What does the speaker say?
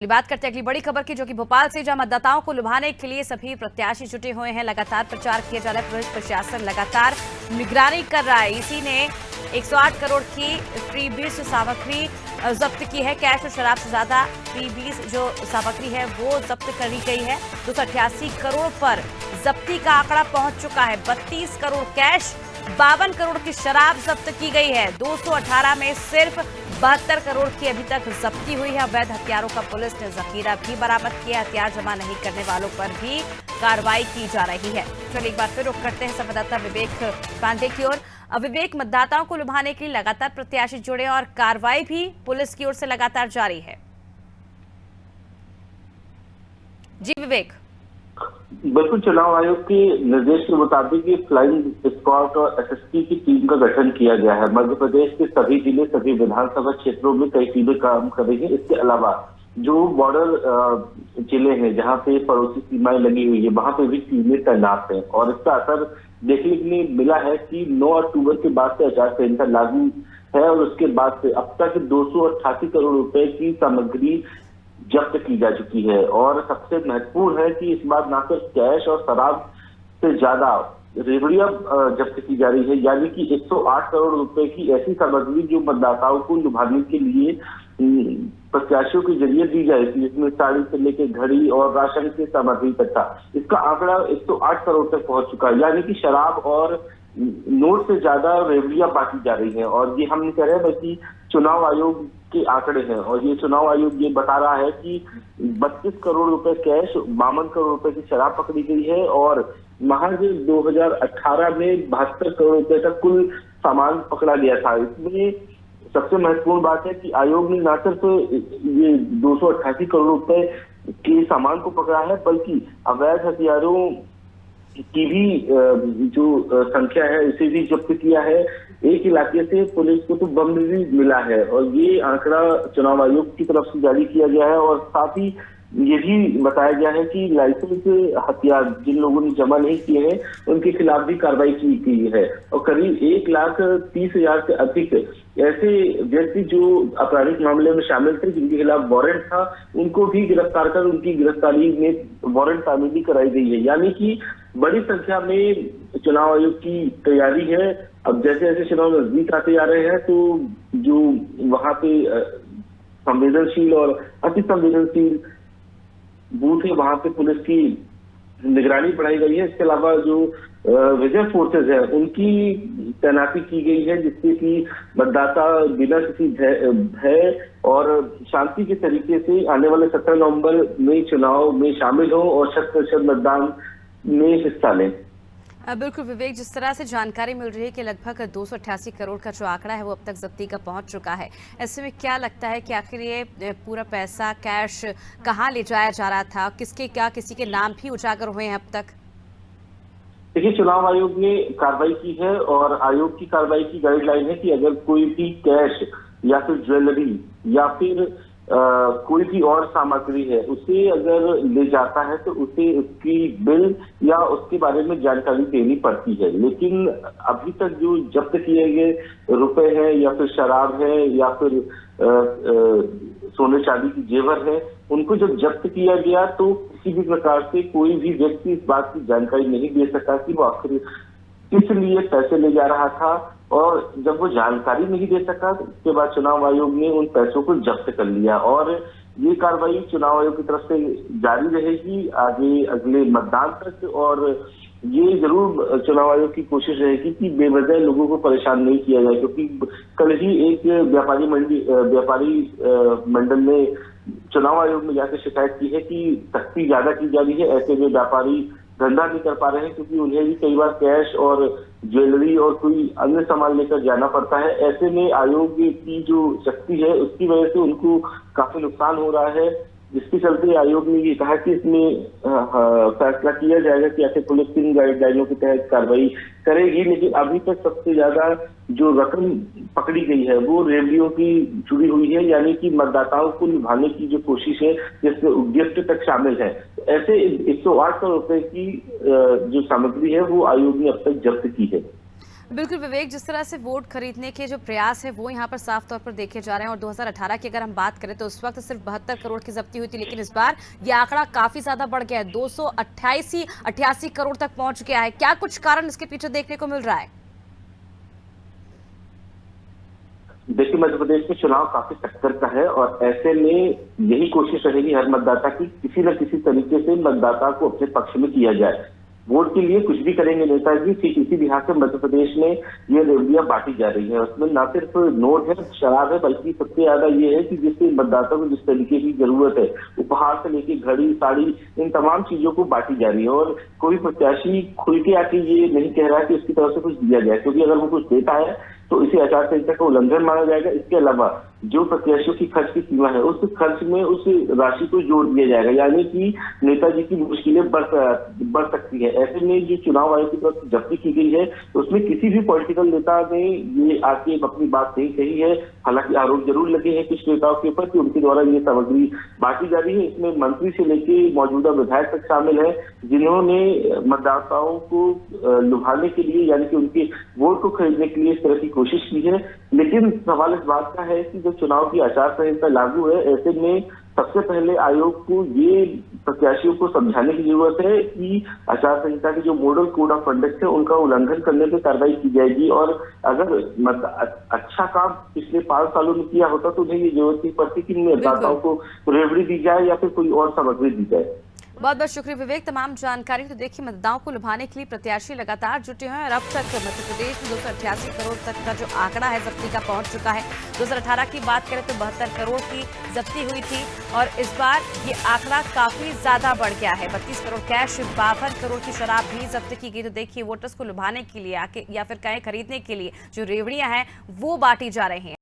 बात करते हैं अगली बड़ी खबर की, जो कि भोपाल से, जहां मतदाताओं को लुभाने के लिए सभी प्रत्याशी जुटे हुए हैं। लगातार प्रचार किया जा रहा है। पुलिस प्रशासन लगातार निगरानी कर रहा है। इसी ने 108 करोड़ की फ्रीबीज सामग्री जब्त की है। कैश और शराब से ज्यादा फ्रीबीज जो सामग्री है वो जब्त करी गई है। 288 करोड़ पर जब्ती का आंकड़ा पहुंच चुका है। 32 करोड़ कैश, 52 करोड़ की शराब जब्त की गई है। 218 में सिर्फ 72 करोड़ की अभी तक जब्ती हुई है। अवैध हथियारों का पुलिस ने जखीरा भी बरामद किया। हथियार जमा नहीं करने वालों पर भी कार्रवाई की जा रही है। चलिए एक बार फिर रुख करते हैं संवाददाता विवेक पांडे की ओर। विवेक, मतदाताओं को लुभाने के लिए लगातार प्रत्याशी जुड़े और कार्रवाई भी पुलिस की ओर से लगातार जारी है। जी विवेक। बिल्कुल, चुनाव आयोग के निर्देश के मुताबिक फ्लाइंग स्क्वाड और एसएसपी की टीम का गठन किया गया है। मध्य प्रदेश के सभी जिले, सभी विधानसभा क्षेत्रों में कई टीमें काम कर रही है। इसके अलावा जो बॉर्डर जिले हैं जहां पे पड़ोसी सीमाएं लगी हुई है, वहां पे भी टीमें तैनात हैं। और इसका असर देखने के लिए मिला है कि 9 अक्टूबर के बाद से आचार संहिता लागू है और उसके बाद से अब तक 288 करोड़ रुपए की सामग्री जब्त की जा चुकी है। और सबसे महत्वपूर्ण है कि इस बार न सिर्फ कैश और शराब से ज्यादा रेवड़ियां जब्त की जा रही है, यानी कि 108 करोड़ रुपए की ऐसी सामग्री जो मतदाताओं को लुभाने के लिए प्रत्याशियों के जरिए दी जाएगी, जिसमें साड़ी से लेकर घड़ी और राशन की सामग्री तक था। इसका आंकड़ा 108 करोड़ तक पहुंच चुका है, यानी कि शराब और नोट से ज्यादा रेवड़ियां बांटी जा रही हैं। और ये हम नहीं कह रहे बल्कि चुनाव आयोग के आंकड़े हैं। और ये चुनाव आयोग ये बता रहा है कि 32 करोड़ रुपए कैश, 52 करोड़ रुपए की शराब पकड़ी गई है और महज 2018 में 72 करोड़ रुपए का कुल सामान पकड़ा गया था। इसमें सबसे महत्वपूर्ण बात है कि आयोग ने न सिर्फ ये 288 करोड़ रुपए के सामान को पकड़ा है, बल्कि अवैध हथियारों की भी जो संख्या है उसे भी जब्त किया है। एक इलाके से पुलिस को तो बम भी मिला है और ये आंकड़ा चुनाव आयोग की तरफ से जारी किया गया है। और साथ ही ये भी बताया गया है कि लाइसेंस हथियार जिन लोगों ने जमा नहीं किए हैं उनके खिलाफ भी कार्रवाई की गई है। और करीब 1,30,000 से अधिक ऐसे व्यक्ति जो आपराधिक मामले में शामिल थे, जिनके खिलाफ वारंट था, उनको भी गिरफ्तार कर उनकी गिरफ्तारी में वारंट तामीली कराई गई है। यानी कि बड़ी संख्या में चुनाव आयोग की तैयारी है। अब जैसे जैसे चुनाव नजदीक आते जा रहे हैं तो जो वहां पे संवेदनशील और अति संवेदनशील बूथ है वहां पे पुलिस की निगरानी बढ़ाई गई है। इसके अलावा जो रिजर्व फोर्सेज है उनकी तैनाती की गई है, जिससे कि मतदाता बिना किसी भय और शांति के तरीके से आने वाले 17 नवंबर में चुनाव में शामिल हो और 100% मतदान में हिस्सा लें। बिल्कुल विवेक, जिस तरह से जानकारी मिल रही है कि लगभग 288 करोड़ का जो आंकड़ा है वो अब तक जब्ती का पहुंच चुका है, ऐसे में क्या लगता है कि आखिर ये पूरा पैसा कैश कहां ले जाया जा रहा था? किसी के नाम भी उजागर हुए हैं अब तक? देखिए, चुनाव आयोग ने कार्रवाई की है और आयोग की कार्रवाई की गाइडलाइन है कि अगर कोई भी कैश या फिर ज्वेलरी या फिर कोई भी और सामग्री है उसे अगर ले जाता है तो उसे उसकी बिल या उसके बारे में जानकारी देनी पड़ती है। लेकिन अभी तक जो जब्त किए गए रुपए हैं या फिर शराब है या फिर सोने चांदी की जेवर है, उनको जब जब्त किया गया तो किसी भी प्रकार से कोई भी व्यक्ति इस बात की जानकारी नहीं दे सका कि वो आखिर किस लिए पैसे ले जा रहा था। और जब वो जानकारी नहीं दे सका तो उसके बाद चुनाव आयोग ने उन पैसों को जब्त कर लिया। और ये कार्रवाई चुनाव आयोग की तरफ से जारी रहेगी आगे अगले मतदान तक। और ये जरूर चुनाव आयोग की कोशिश रहेगी कि बेवजह लोगों को परेशान नहीं किया जाए, क्योंकि कल ही एक व्यापारी मंडल ने चुनाव आयोग में जाकर शिकायत की है कि सख्ती ज्यादा की जा रही है। ऐसे में व्यापारी धंधा नहीं कर पा रहे हैं क्योंकि उन्हें भी कई बार कैश और ज्वेलरी और कोई अन्य सामान लेकर जाना पड़ता है। ऐसे में आयोग की जो शक्ति है उसकी वजह से उनको काफी नुकसान हो रहा है, जिसके चलते आयोग ने ये कहा कि इसमें फैसला किया जाएगा कि आखिर पुलिस किन गाइडलाइनों के तहत कार्रवाई करेगी। लेकिन अभी तक सबसे ज्यादा जो रकम पकड़ी गई है वो रेवड़ियों की जुड़ी हुई है, यानी कि मतदाताओं को लुभाने की जो कोशिश है जिसमें गिफ्ट तक शामिल है। ऐसे 108 करोड़ रुपए की जो सामग्री है वो आयोग ने अब तक जब्त की है। बिल्कुल विवेक, जिस तरह से वोट खरीदने के जो प्रयास है वो यहाँ पर साफ तौर पर देखे जा रहे हैं और 2018 की अगर हम बात करें तो उस वक्त सिर्फ 72 करोड़ की जब्ती हुई थी, लेकिन इस बार ये आंकड़ा काफी ज्यादा बढ़ गया है, 288 करोड़ तक पहुंच गया है। क्या कुछ कारण इसके पीछे देखने को मिल रहा है? देखिए, मध्य प्रदेश में चुनाव काफी टक्कर का है और ऐसे में यही कोशिश रहेगी हर मतदाता की, किसी न किसी तरीके से मतदाता को अपने पक्ष में किया जाए। वोट के लिए कुछ भी करेंगे नेताजी, ठीक इसी लिहाज से मध्य प्रदेश में ये रेवड़ियां बांटी जा रही है। उसमें न सिर्फ नोट है, शराब है, बल्कि सबसे ज्यादा ये है कि जिससे मतदाता को जिस तरीके की जरूरत है, उपहार से लेके घड़ी, साड़ी, इन तमाम चीजों को बांटी जा रही है। और कोई प्रत्याशी खुल के आके ये नहीं कह रहा है कि उसकी तरफ से कुछ दिया जाए, क्योंकि अगर वो कुछ देता है तो इसे आचार संहिता का उल्लंघन माना जाएगा। इसके अलावा जो प्रत्याशियों की खर्च की सीमा है, उस खर्च में उस राशि को जोड़ दिया जाएगा, यानी कि नेताजी की मुश्किलें बढ़ सकती है। ऐसे में जो चुनाव आयोग की तरफ से जब्ती की गई है, उसमें किसी भी पॉलिटिकल नेता ने ये आके अपनी बात नहीं कही है। हालांकि आरोप जरूर लगे हैं कुछ नेताओं के ऊपर कि उनके द्वारा ये सामग्री बांटी जा रही है। इसमें मंत्री से लेके मौजूदा विधायक तक शामिल है, जिन्होंने मतदाताओं को लुभाने के लिए, यानी कि उनके वोट को खरीदने के लिए इस तरह की कोशिश की है। लेकिन सवाल इस बात का है कि जब चुनाव की आचार संहिता लागू है, ऐसे में सबसे पहले आयोग को ये प्रत्याशियों को समझाने की जरूरत है कि आचार संहिता के जो मॉडल कोड ऑफ कंडक्ट है, उनका उल्लंघन करने पर कार्रवाई की जाएगी। और अगर अच्छा काम पिछले 5 सालों में किया होता तो उन्हें ये जरूरत नहीं पड़ती कि मतदाताओं को रेवड़ी दी जाए या फिर कोई और सामग्री दी जाए। बहुत बहुत शुक्रिया विवेक तमाम जानकारी। तो देखिए, मतदाताओं को लुभाने के लिए प्रत्याशी लगातार जुटे हुए हैं और अब तक मध्य प्रदेश में 288 करोड़ तक का जो आंकड़ा है जब्ती का पहुंच चुका है। 2018 की बात करें तो 72 करोड़ की जब्ती हुई थी और इस बार ये आंकड़ा काफी ज्यादा बढ़ गया है। 32 करोड़ कैश, 52 करोड़ की शराब भी जब्त की गई। तो देखिए, वोटर्स को लुभाने के लिए आके या फिर कहें खरीदने के लिए जो रेवड़ियां हैं वो बांटी जा रही हैं।